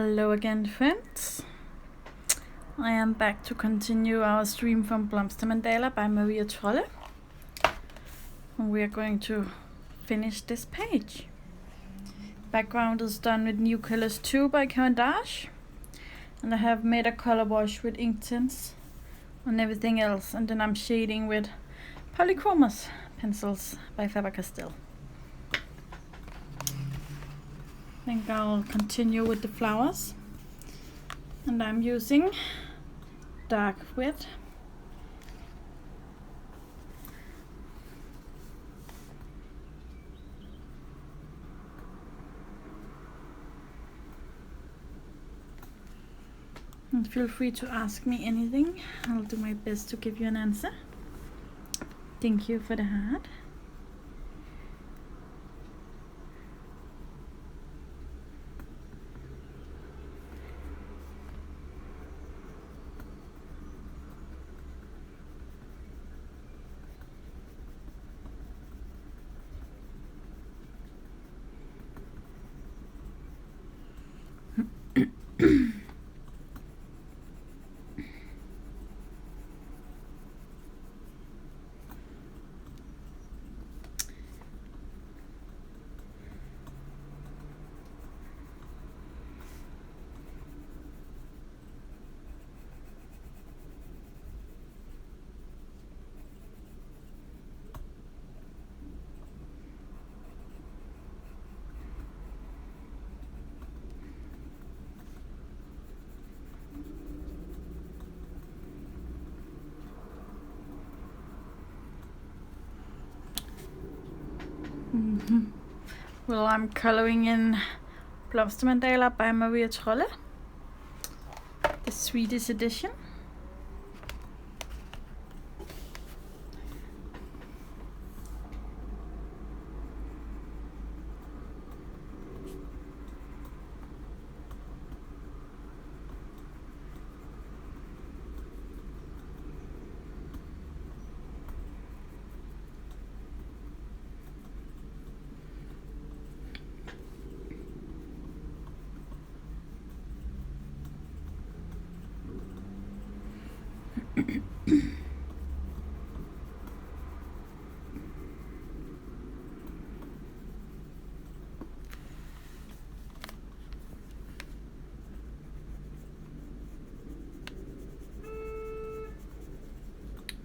Hello again, friends. I am back to continue our stream from Blomstermandala by Maria Trolle. And we are going to finish this page. Background is done with New Colors 2 by Cavendish. And I have made a color wash with ink tints and everything else. And then I'm shading with polychromos pencils by Faber-Castell. I think I'll continue with the flowers, and I'm using dark red, and feel free to ask me anything. I'll do my best to give you an answer. Thank you for the heart. Well, I'm coloring in Blomstermandala by Maria Trolle, the Swedish edition.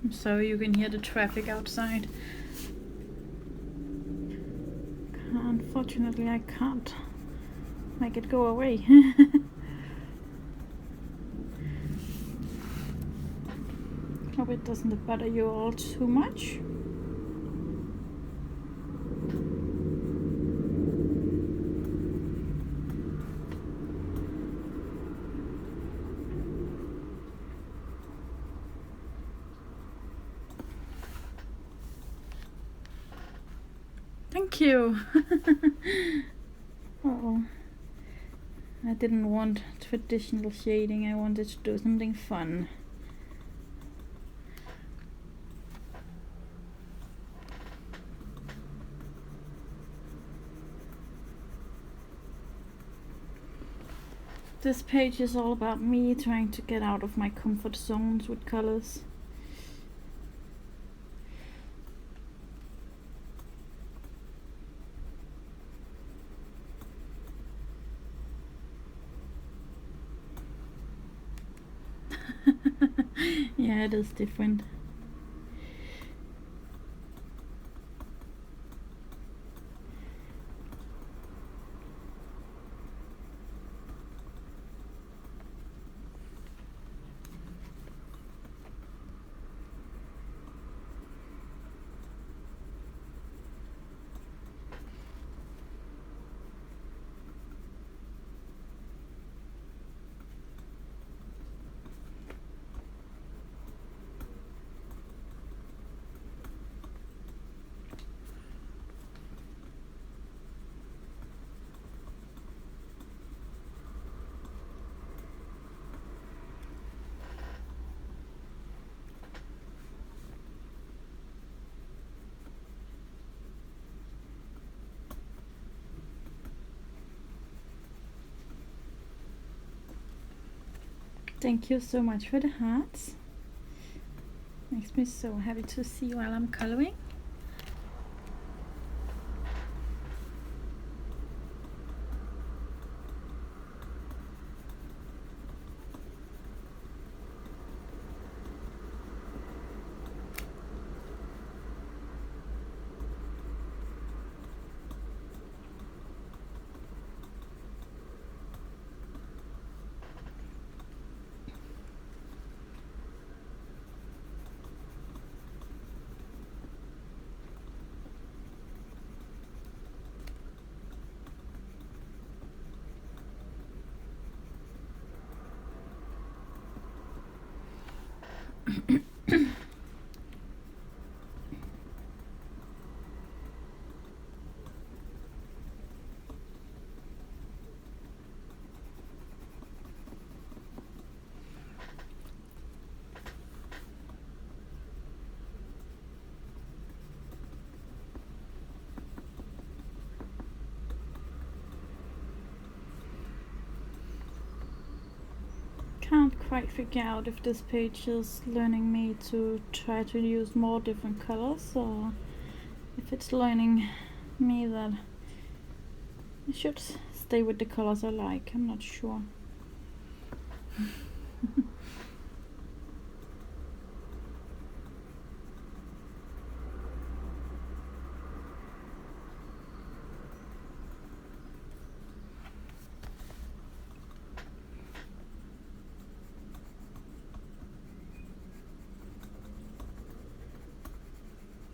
I'm sorry you can hear the traffic outside. Unfortunately, I can't make it go away. Hope it doesn't bother you all too much. Thank you. Oh, I didn't want traditional shading. I wanted to do something fun. This page is all about me trying to get out of my comfort zones with colors. Yeah, it is different. Thank you so much for the hearts. Makes me so happy to see while I'm coloring. Can't quite figure out if this page is learning me to try to use more different colors, or if it's learning me that I should stay with the colors I like. I'm not sure.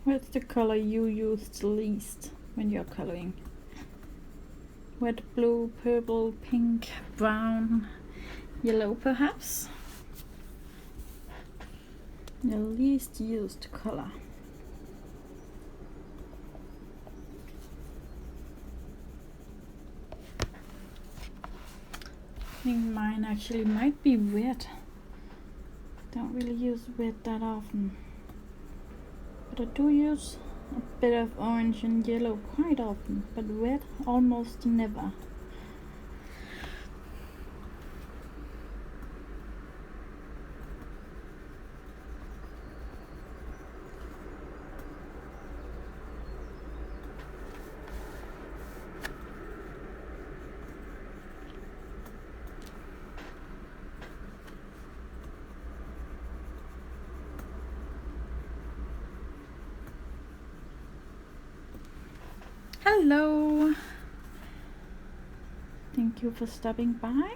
What's the color you use the least when you're coloring? Red, blue, purple, pink, brown, yellow perhaps? Your least used color. I think mine actually might be red. Don't really use red that often. But I do use a bit of orange and yellow quite often, but red almost never. Hello! Thank you for stopping by.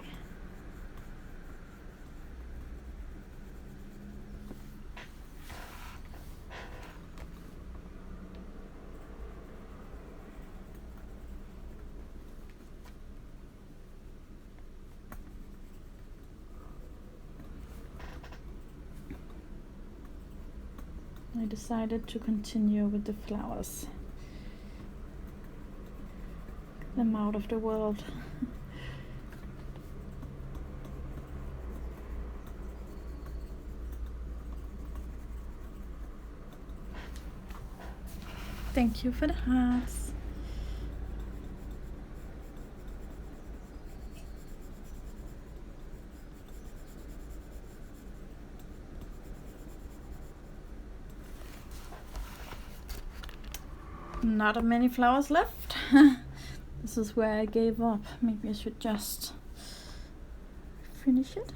I decided to continue with the flowers. Them out of the world. Thank you for the hearts. Not many flowers left. This is where I gave up. Maybe I should just finish it.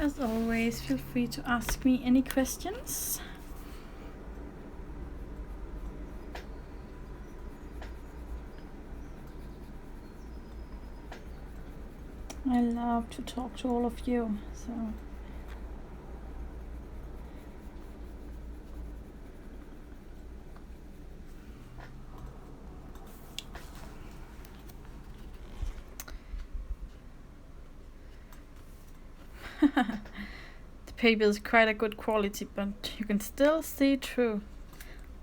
As always, feel free to ask me any questions. I love to talk to all of you, so The paper is quite a good quality, but you can still see through.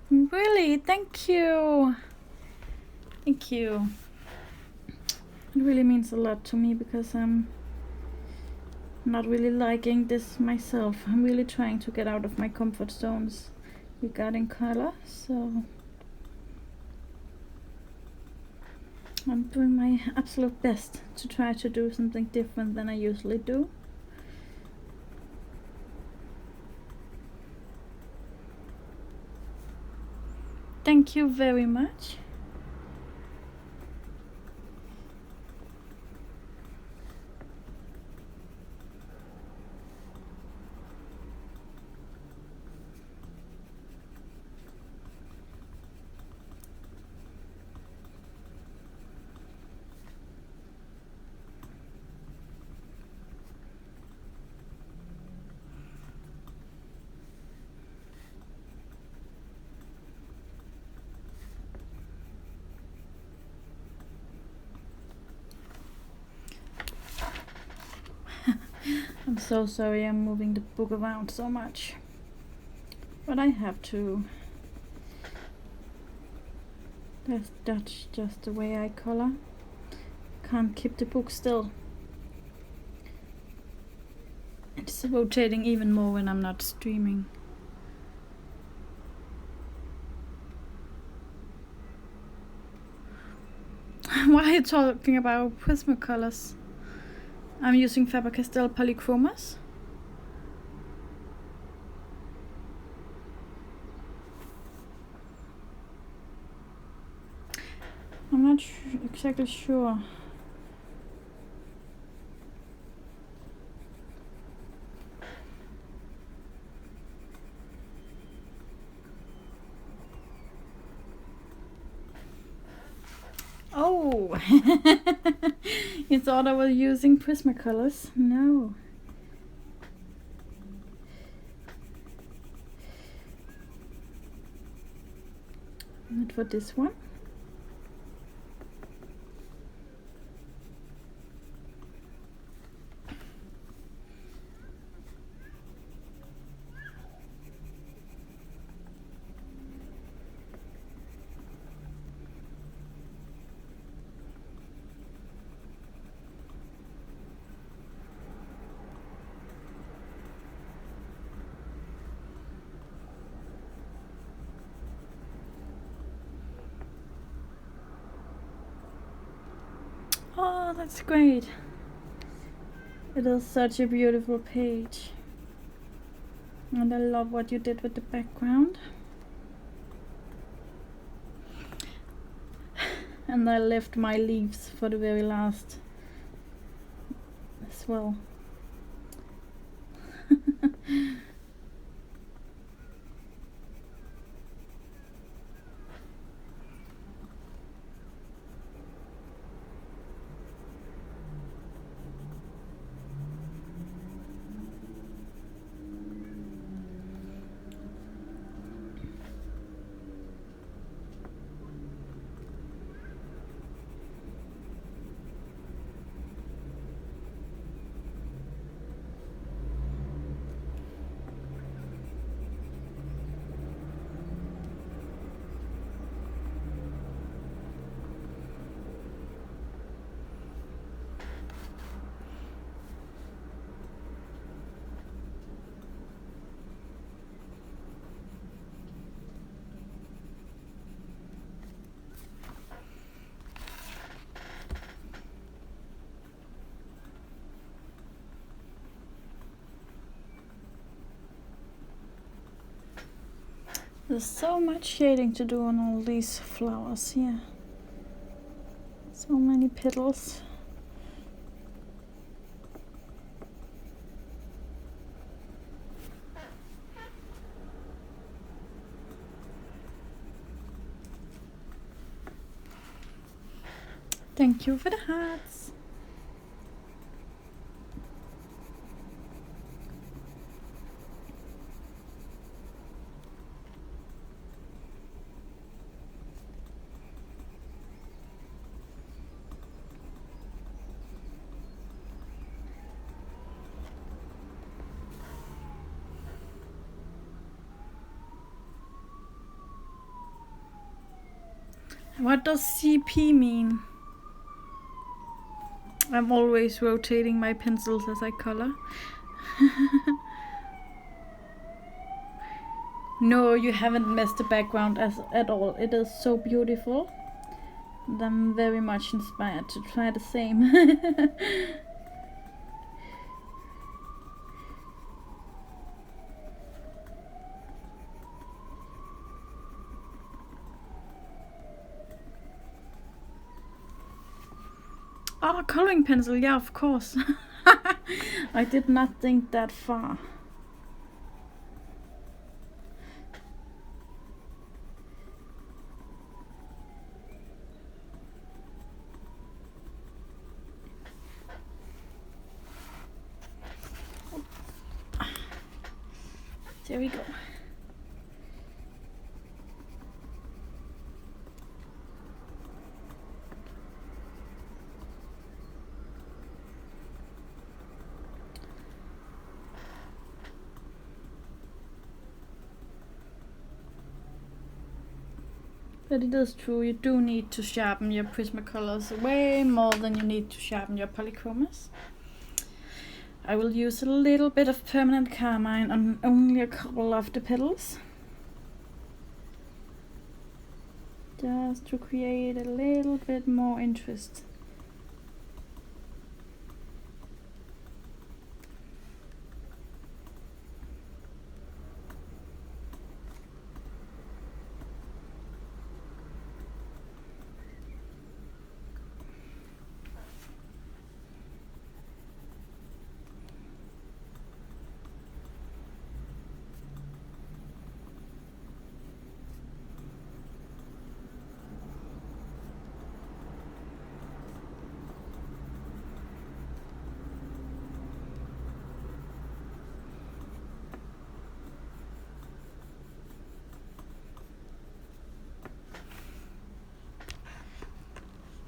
Really, thank you. Thank you. It really means a lot to me because I'm not really liking this myself. I'm really trying to get out of my comfort zones regarding color, so I'm doing my absolute best to try to do something different than I usually do. Thank you very much. I'm so sorry I'm moving the book around so much, but I have to. That's just the way I color. Can't keep the book still. It's rotating even more when I'm not streaming. Why are you talking about Prismacolors? I'm using faber-castell polychromas. I'm not exactly sure. Oh, you thought I was using Prismacolors? No. Not for this one. Oh, that's great. It is such a beautiful page. And I love what you did with the background. And I left my leaves for the very last as well. There's so much shading to do on all these flowers here. So many petals. Thank you for the hearts. What does CP mean? I'm always rotating my pencils as I color. No, you haven't messed the background at all. It is so beautiful. And I'm very much inspired to try the same. Oh, coloring pencil, yeah, of course. I did not think that far. There we go. But it is true, you do need to sharpen your Prismacolors way more than you need to sharpen your polychromos. I will use a little bit of permanent carmine on only a couple of the petals. Just to create a little bit more interest.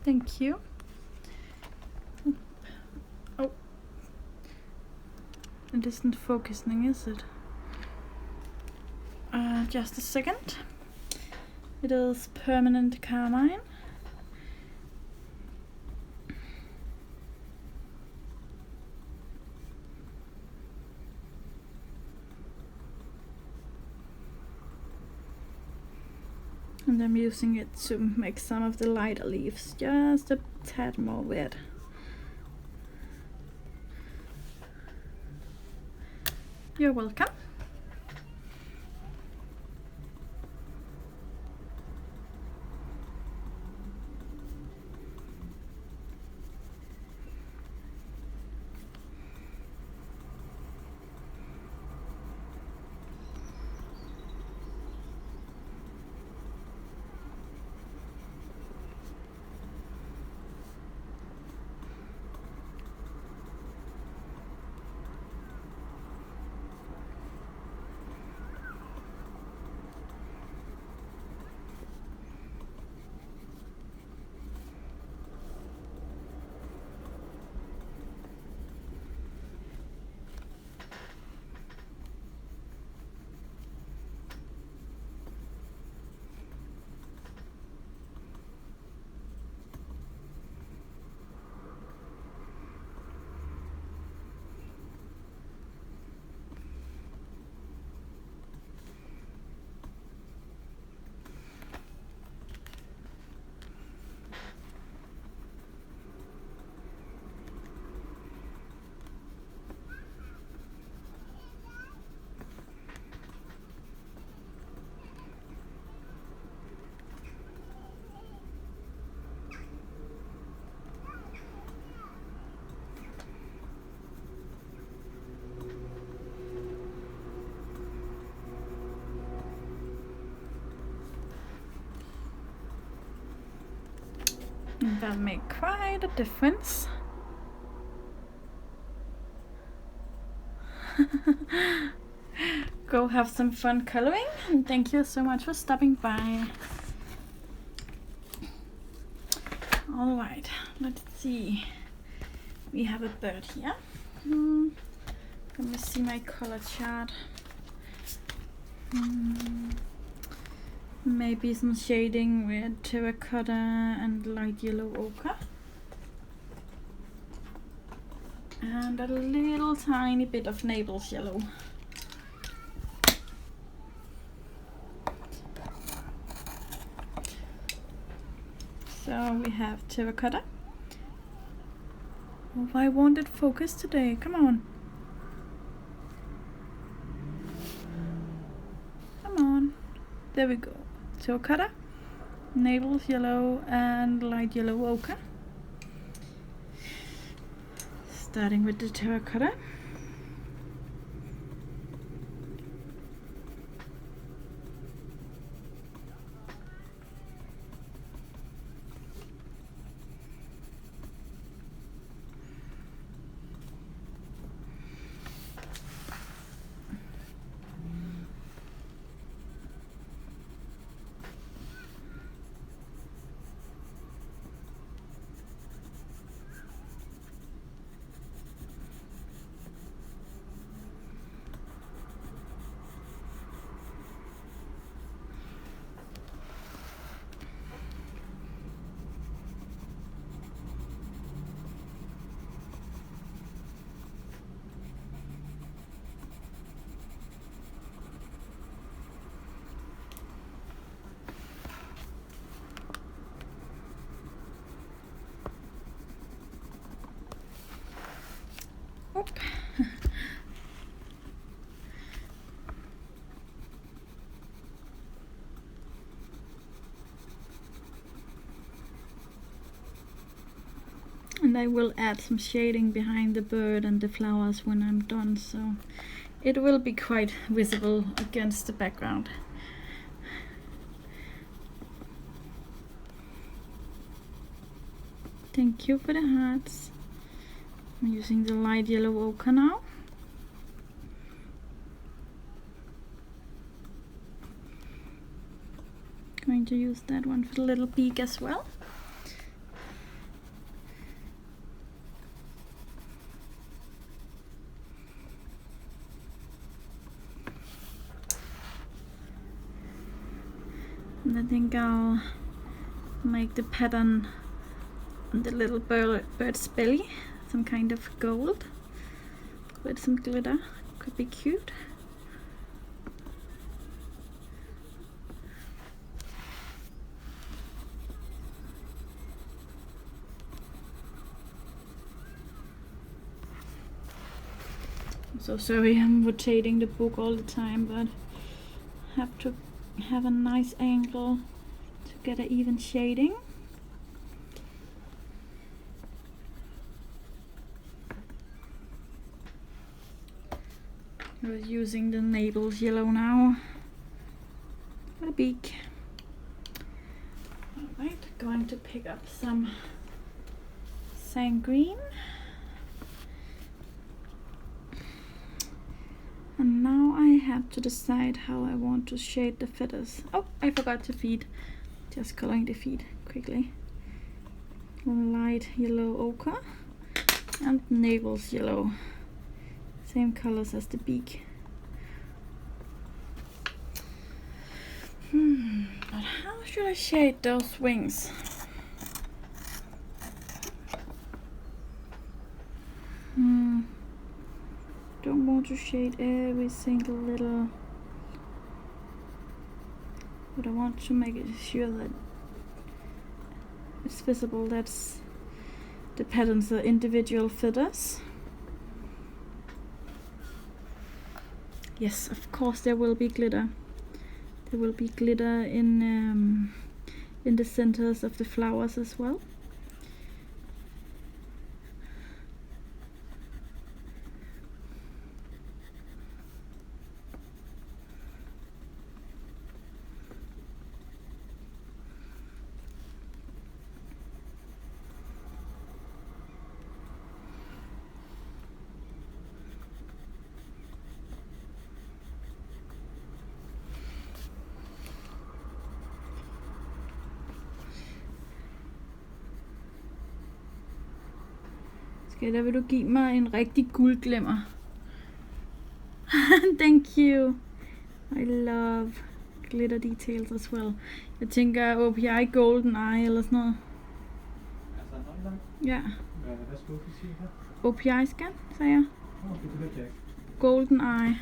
Thank you. Oh, it isn't focusing, is it? Just a second. It is permanent carmine. And I'm using it to make some of the lighter leaves just a tad more red. You're welcome. That make quite a difference. Go have some fun coloring, and thank you so much for stopping by. All right, let's see. We have a bird here. Let me see my color chart. Maybe some shading with terracotta and light yellow ochre. And a little tiny bit of Naples yellow. So we have terracotta. Oh, why won't it focus today? Come on. Come on. There we go. Terracotta, Naples yellow and light yellow ochre. Starting with the terracotta. And I will add some shading behind the bird and the flowers when I'm done, so it will be quite visible against the background. Thank you for the hearts. I'm using the light yellow ochre now. Going to use that one for the little beak as well. And I think I'll make the pattern on the little bird's belly some kind of gold with some glitter. Could be cute. I'm so sorry I'm rotating the book all the time, but have to have a nice angle to get an even shading. I was using the Naples yellow now for the beak. Alright, going to pick up some sand green. And now I have to decide how I want to shade the feathers. Oh, I forgot to feed. Just coloring the feet quickly. Light yellow ochre and Naples yellow. Same colors as the beak. But how should I shade those wings? Don't want to shade every single little, but I want to make it sure that it's visible. That's the patterns are individual feathers. Yes, of course there will be glitter. There will be glitter in the centers of the flowers as well. Der vil du give mig en rigtig guldglimmer. Thank you. I love glitter details as well. Jeg tænker OPI Golden Eye eller sådan noget. Altså håndlagt? Ja. Hvad skulle du sige her? OPI scan, sagde jeg. Det ved jeg ikke. Golden Eye.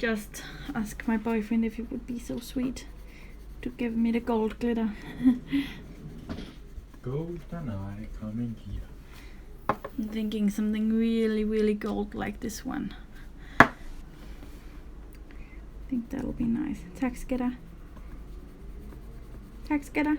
Just ask my boyfriend if he would be so sweet to give me the gold glitter. Golden Eye coming here. I'm thinking something really, really gold like this one. I think that'll be nice. Tak skal der. Tak skal der.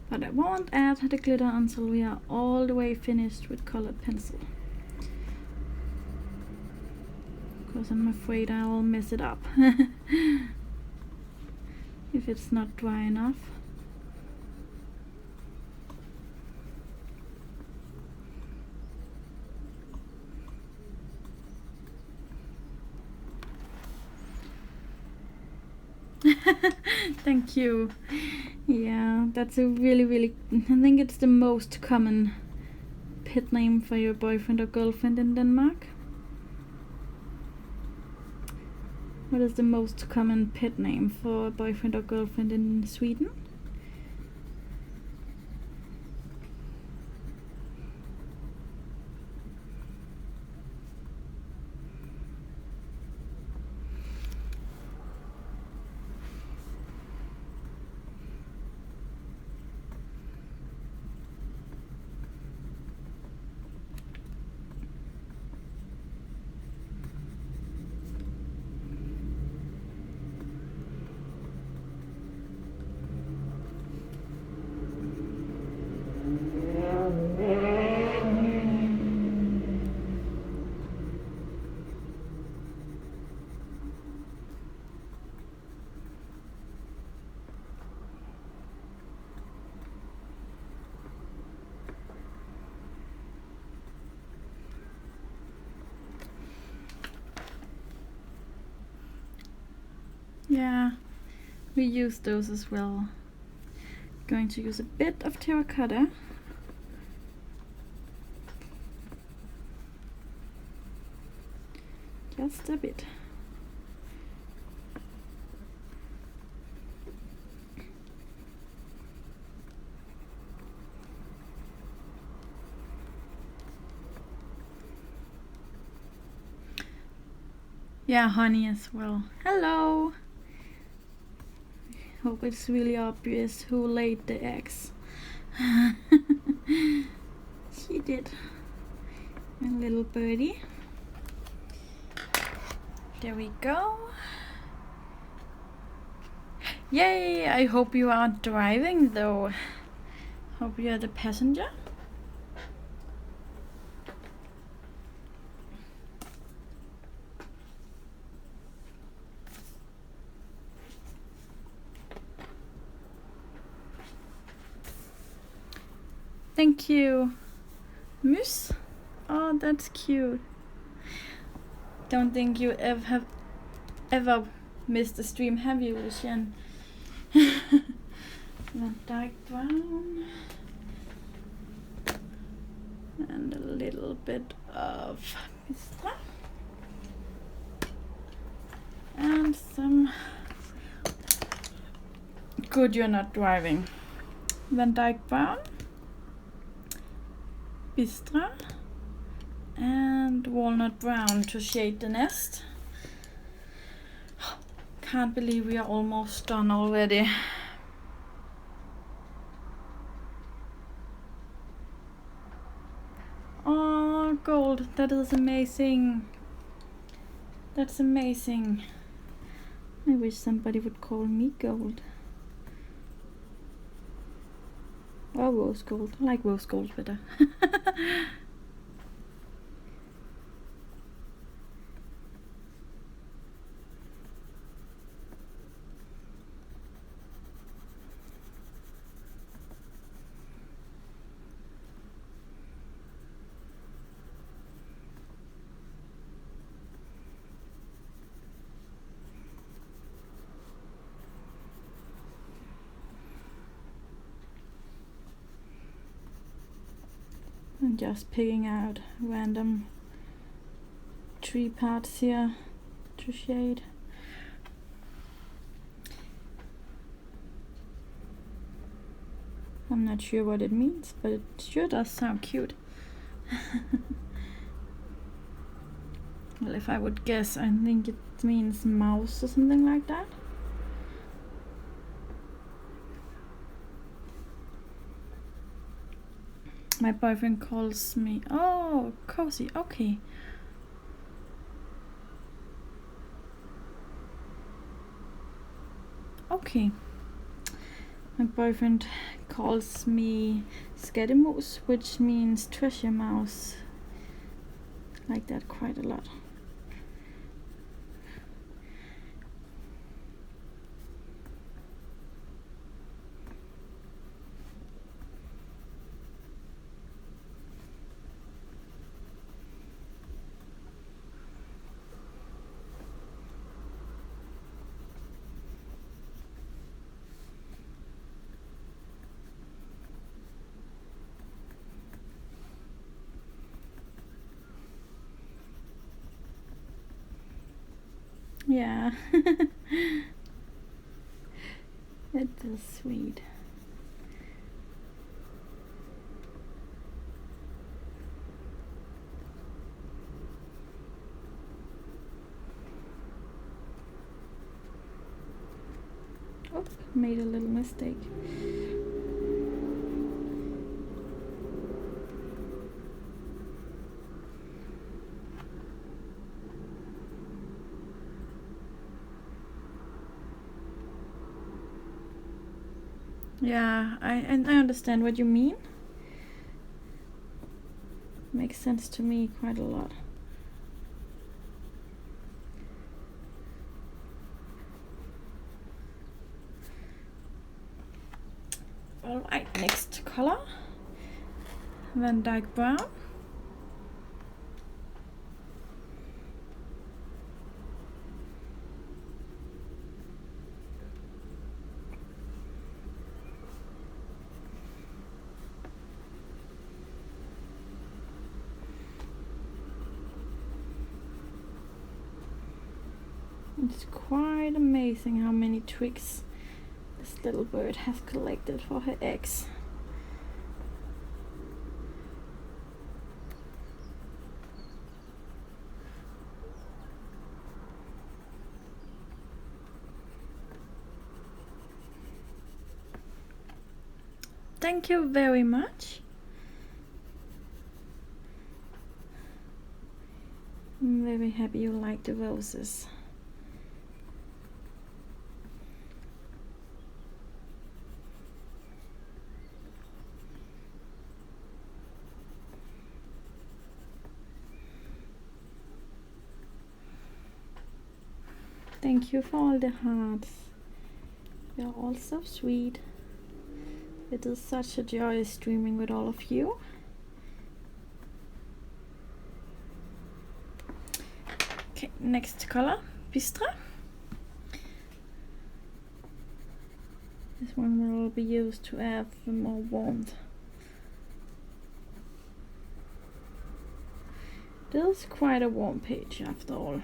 But I won't add the glitter until we are all the way finished with colored pencil. Because I'm afraid I will mess it up if it's not dry enough. Thank you. Yeah, that's a really, I think it's the most common pet name for your boyfriend or girlfriend in Denmark. What is the most common pet name for a boyfriend or girlfriend in Sweden? Yeah, we use those as well. Going to use a bit of terracotta. Just a bit. Yeah, honey as well. Hello! Hope it's really obvious who laid the eggs. She did. A little birdie. There we go. Yay! I hope you aren't driving though. Hope you're the passenger. Thank you. Mus? Oh, that's cute. Don't think you have ever missed a stream, have you, Lucian? Van Dyke brown. And a little bit of Bistra. And some... Good, you're not driving. Van Dyke brown. Bistra and walnut brown to shade the nest. Can't believe we are almost done already. Oh, gold, that is amazing. That's amazing. I wish somebody would call me gold. Or rose gold. I like rose gold better. I'm just picking out random tree parts here to shade. I'm not sure what it means, but it sure does sound cute. Well, if I would guess, I think it means mouse or something like that. My boyfriend calls me, oh, cozy, okay. Okay. My boyfriend calls me skattemus, which means treasure mouse. I like that quite a lot. Yeah, it is sweet. Oh, made a little mistake. Yeah, I understand what you mean. Makes sense to me quite a lot. Alright, next color. Van Dyke Brown. It's quite amazing how many twigs this little bird has collected for her eggs. Thank you very much. I'm very happy you like the roses. Thank you for all the hearts. You're all so sweet. It is such a joy streaming with all of you. Okay, next color, Bistra. This one will be used to add more warmth. This is quite a warm page after all.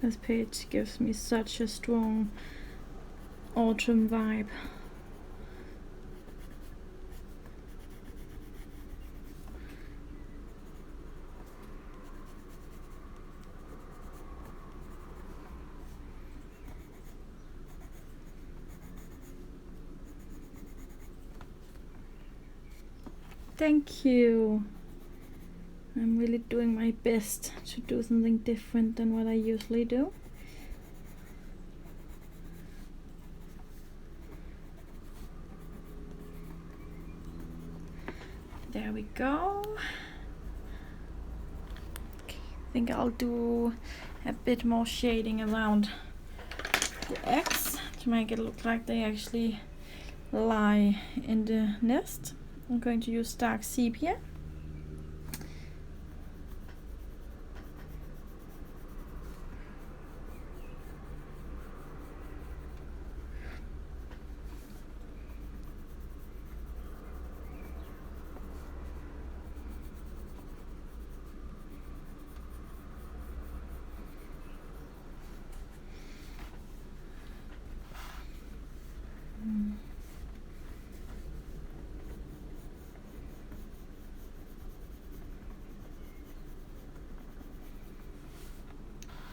This page gives me such a strong autumn vibe. Thank you. I'm really doing my best to do something different than what I usually do. There we go. Okay, I think I'll do a bit more shading around the eggs to make it look like they actually lie in the nest. I'm going to use dark sepia.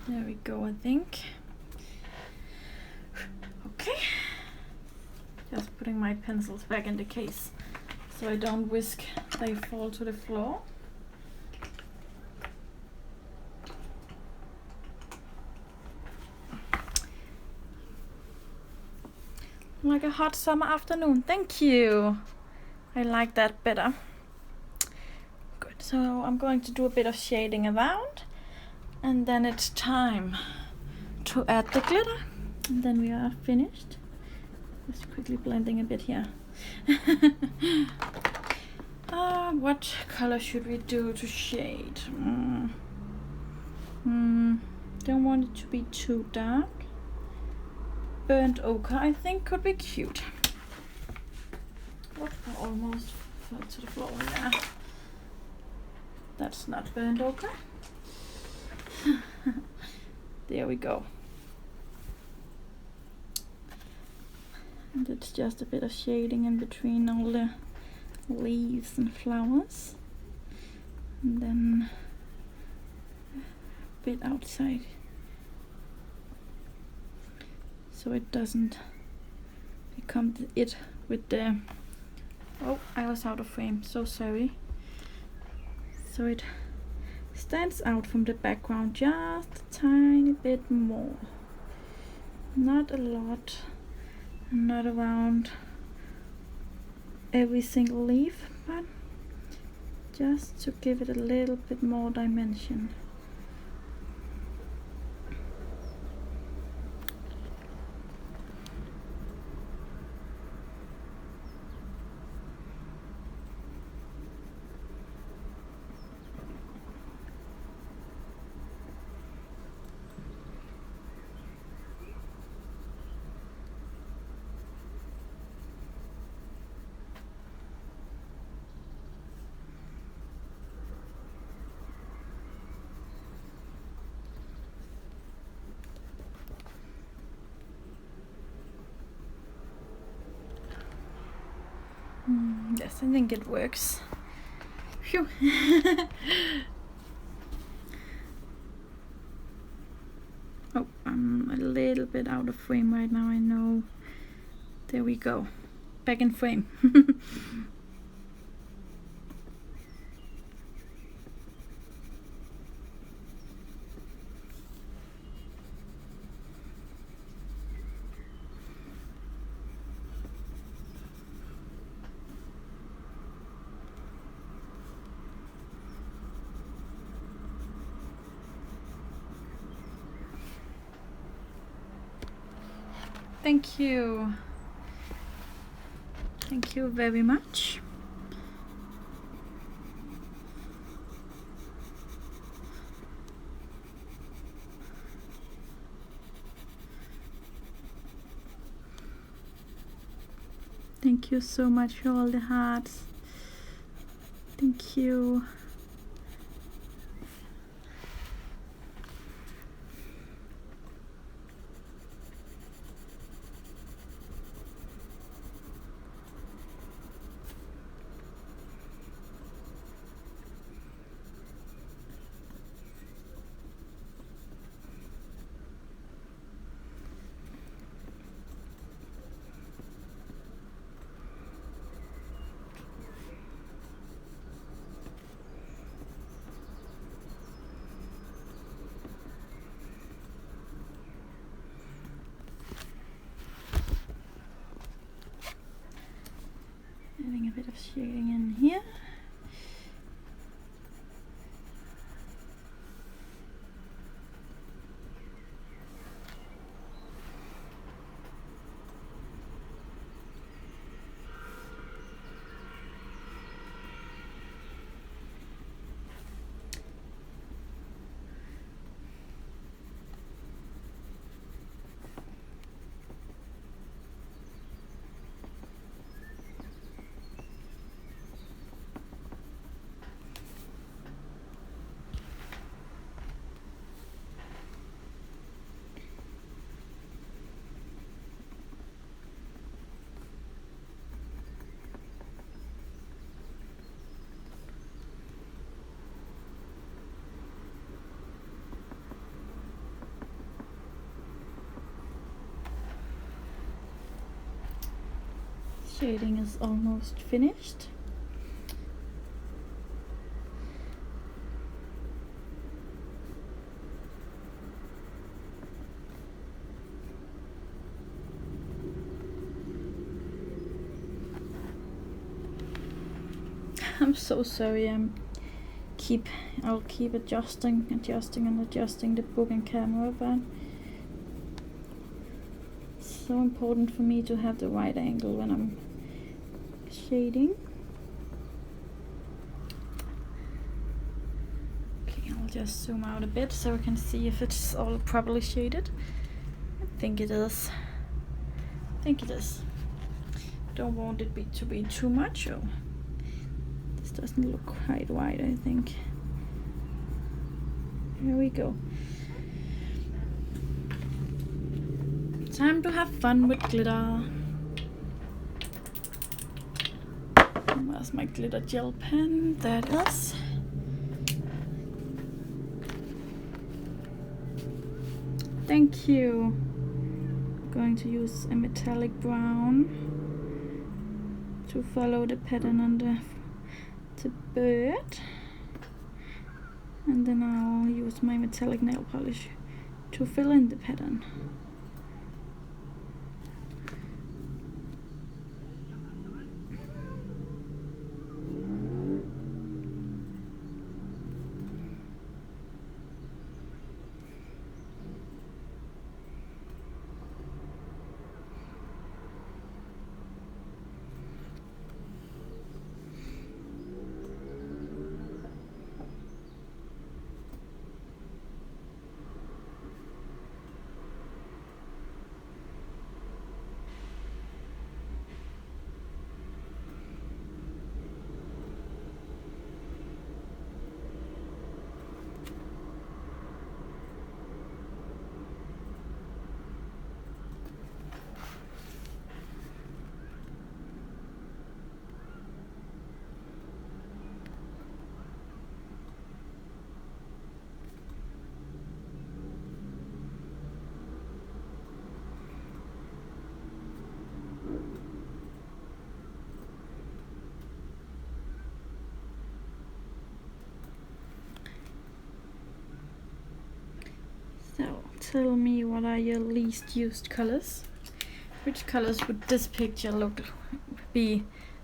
There we go, I think. Okay. Just putting my pencils back in the case so I don't whisk they fall to the floor. Like a hot summer afternoon. Thank you. I like that better. Good. So I'm going to do a bit of shading around. And then it's time to add the glitter. And then we are finished. Just quickly blending a bit here. What color should we do to shade? Don't want it to be too dark. Burnt ochre, I think, could be cute. What almost fell to the floor. Yeah. That's not burnt ochre. There we go. And it's just a bit of shading in between all the leaves and flowers. And then a bit outside. So it doesn't become it with the... Oh, I was out of frame, so sorry. So it stands out from the background just a tiny bit more. Not a lot, not around every single leaf, but just to give it a little bit more dimension. Yes, I think it works. Phew. Oh, I'm a little bit out of frame right now, I know. There we go. Back in frame. Thank you. Thank you very much. Thank you so much for all the hearts. Thank you. shading in here. Shading is almost finished. I'm so sorry. I'll keep adjusting the book and camera, but it's so important for me to have the right angle when I'm shading. Okay, I'll just zoom out a bit so we can see if it's all properly shaded. I think it is. Don't want it to be too much. Oh, this doesn't look quite right, I think. Here we go. Time to have fun with glitter. Where's my glitter gel pen? There it is. Thank you. I'm going to use a metallic brown to follow the pattern on the bird. And then I'll use my metallic nail polish to fill in the pattern. So, tell me, what are your least used colors? Which colors would this picture be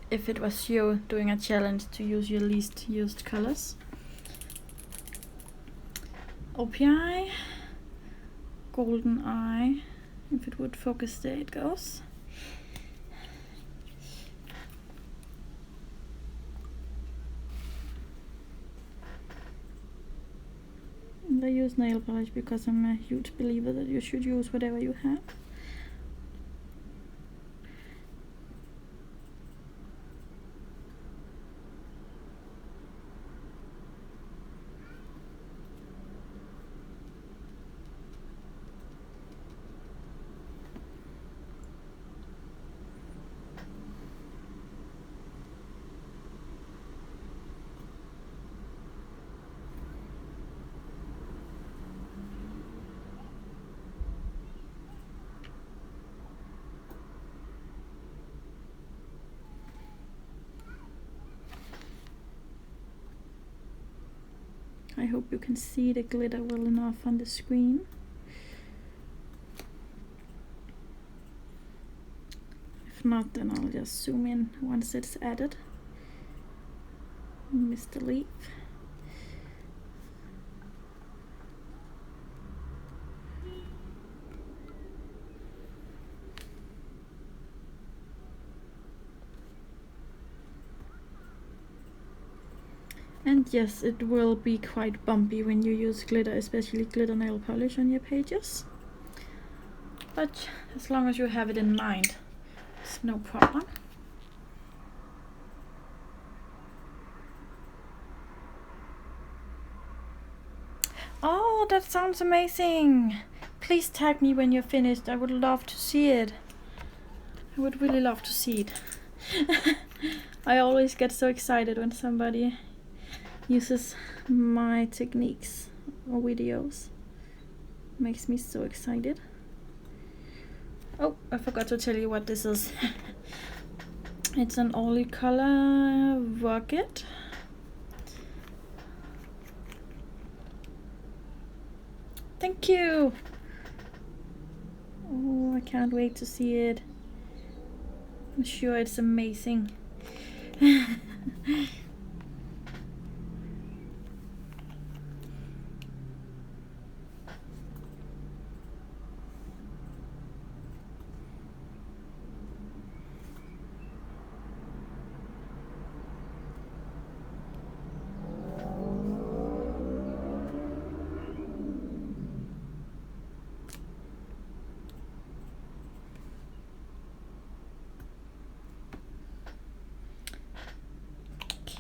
if it was you doing a challenge to use your least used colors? OPI, golden eye, if it would focus, there it goes. And I use nail polish because I'm a huge believer that you should use whatever you have. I hope you can see the glitter well enough on the screen. If not, then I'll just zoom in once it's added. Mr. Leaf. And yes, it will be quite bumpy when you use glitter, especially glitter nail polish on your pages. But as long as you have it in mind, it's no problem. Oh, that sounds amazing! Please tag me when you're finished. I would love to see it. I would really love to see it. I always get so excited when somebody uses my techniques or videos. Makes me so excited. Oh, I forgot to tell you what this is. It's an oily color rocket. Thank you! Oh, I can't wait to see it. I'm sure it's amazing.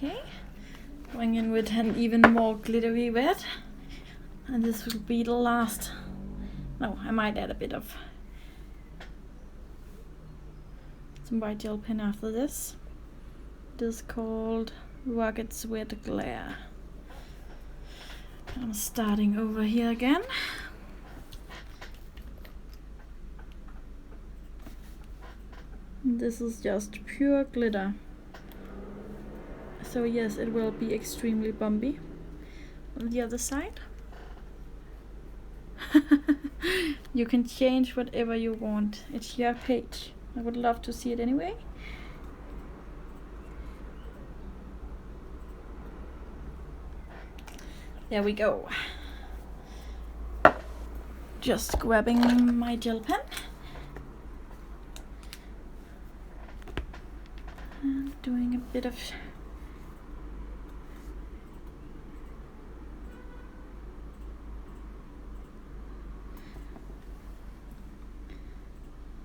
Okay, going in with an even more glittery red, and this will be the last. No, I might add a bit of some white gel pen after this. It is called Rockets with Glare. I'm starting over here again. This is just pure glitter. So yes, it will be extremely bumpy. On the other side, you can change whatever you want. It's your page. I would love to see it anyway. There we go. Just grabbing my gel pen and doing a bit of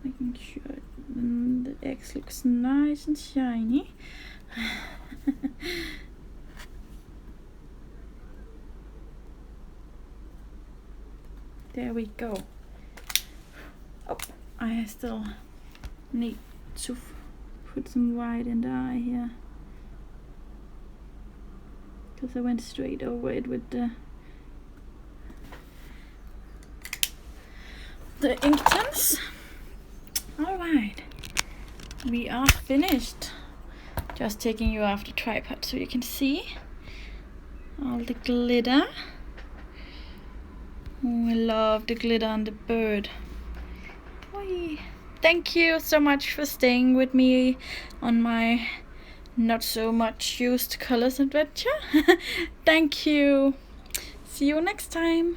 making sure the X looks nice and shiny. There we go. Oh, I still need to put some white in the eye here, because I went straight over it with the ink tins. Alright, we are finished. Just taking you off the tripod so you can see all the glitter. Oh, I love the glitter on the bird. Whee. Thank you so much for staying with me on my not so much used colors adventure. Thank you. See you next time.